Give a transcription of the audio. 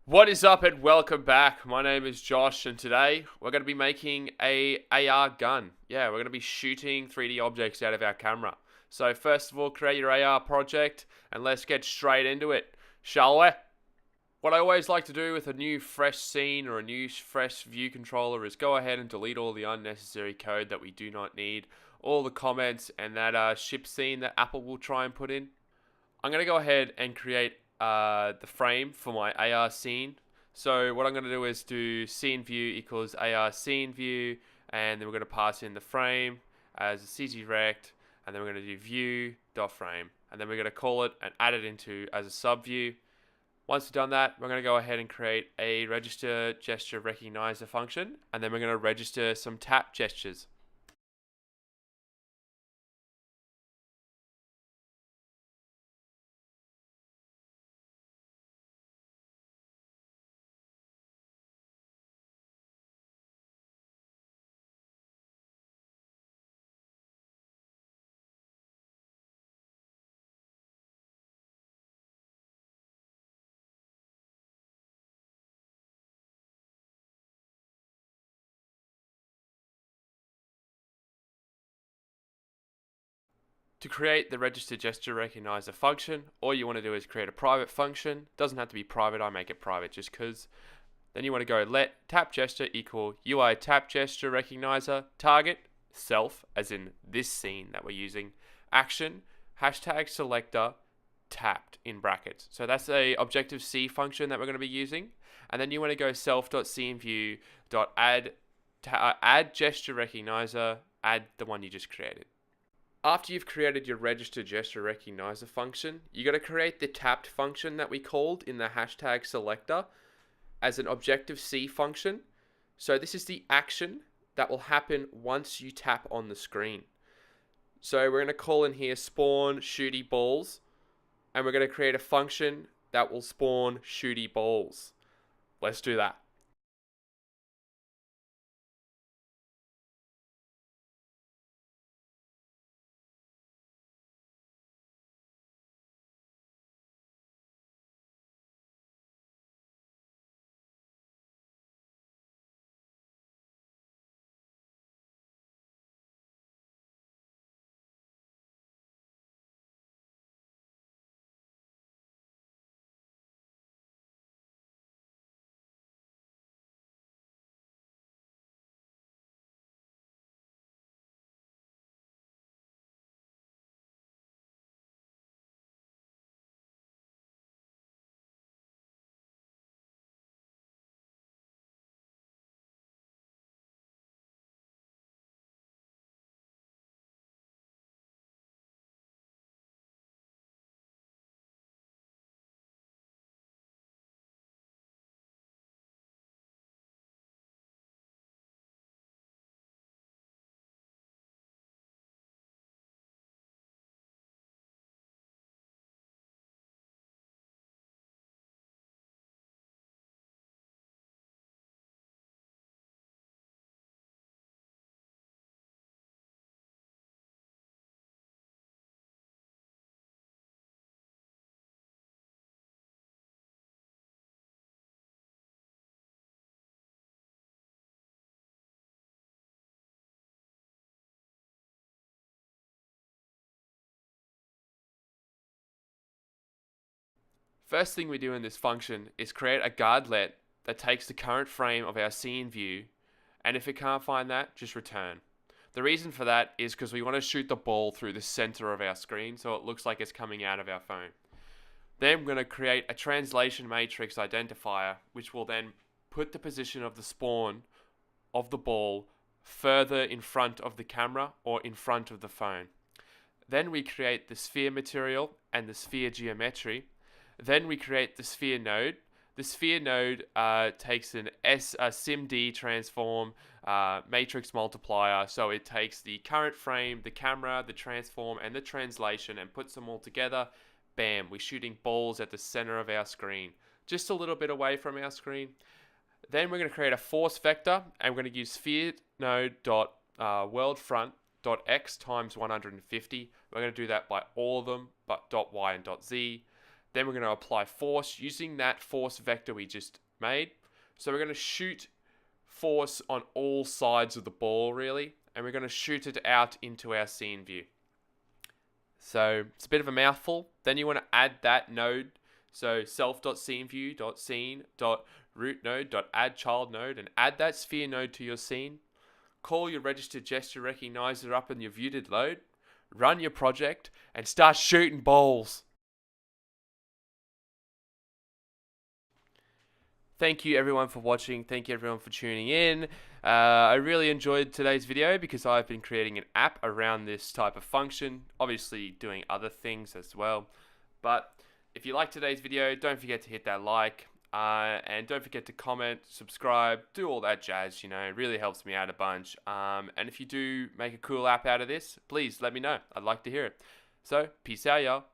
What is up and welcome back. My name is Josh and today we're going to be making a AR gun. Yeah, we're going to be shooting 3D objects out of our camera. So first of all, create your AR project and let's get straight into it, shall we? What I always like to do with a new fresh scene or a new fresh view controller is go ahead and delete all the unnecessary code that we do not need, all the comments and that ship scene that Apple will try and put in. I'm going to go ahead and create the frame for my AR scene. So what I'm going to do is do scene view equals AR scene view, and then we're going to pass in the frame as a CG rect, and then we're going to do view dot frame, and then we're going to call it and add it into as a sub view. Once we've done that, we're going to go ahead and create a register gesture recognizer function, and then we're going to register some tap gestures. To create the register gesture recognizer function, all you want to do is create a private function. Doesn't have to be private, I make it private just because. Then you want to go let tap gesture equal UI tap gesture recognizer target self, as in this scene that we're using, action hashtag selector tapped in brackets. So that's a Objective C function that we're going to be using. And then you want to go self.sceneview.add add gesture recognizer, add the one you just created. After you've created your register gesture recognizer function, you got to create the tapped function that we called in the hashtag selector as an Objective-C function. So this is the action that will happen once you tap on the screen. So we're going to call in here spawn shooty balls, and we're going to create a function that will spawn shooty balls. Let's do that. First thing we do in this function is create a guardlet that takes the current frame of our scene view, and if it can't find that, just return. The reason for that is because we want to shoot the ball through the center of our screen so it looks like it's coming out of our phone. Then we're going to create a translation matrix identifier, which will then put the position of the spawn of the ball further in front of the camera or in front of the phone. Then we create the sphere material and the sphere geometry. Then we create the sphere node. The sphere node takes a SIMD transform matrix multiplier. So it takes the current frame, the camera, the transform, and the translation and puts them all together. Bam, we're shooting balls at the center of our screen, just a little bit away from our screen. Then we're going to create a force vector, and we're going to use sphere node dot world front dot x times 150. We're going to do that by all of them, but dot y and dot z. Then we're going to apply force using that force vector we just made. So we're going to shoot force on all sides of the ball, really, and we're going to shoot it out into our scene view. So it's a bit of a mouthful. Then you want to add that node. So self.sceneView.scene.rootNode.addChildNode, and add that sphere node to your scene. Call your registered gesture recognizer up in your view.load. Run your project and start shooting balls. Thank you everyone for watching. Thank you everyone for tuning in. I really enjoyed today's video because I've been creating an app around this type of function, obviously doing other things as well. But if you like today's video, don't forget to hit that like, and don't forget to comment, subscribe, do all that jazz, you know, it really helps me out a bunch. And if you do make a cool app out of this, please let me know. I'd like to hear it. So, peace out, y'all.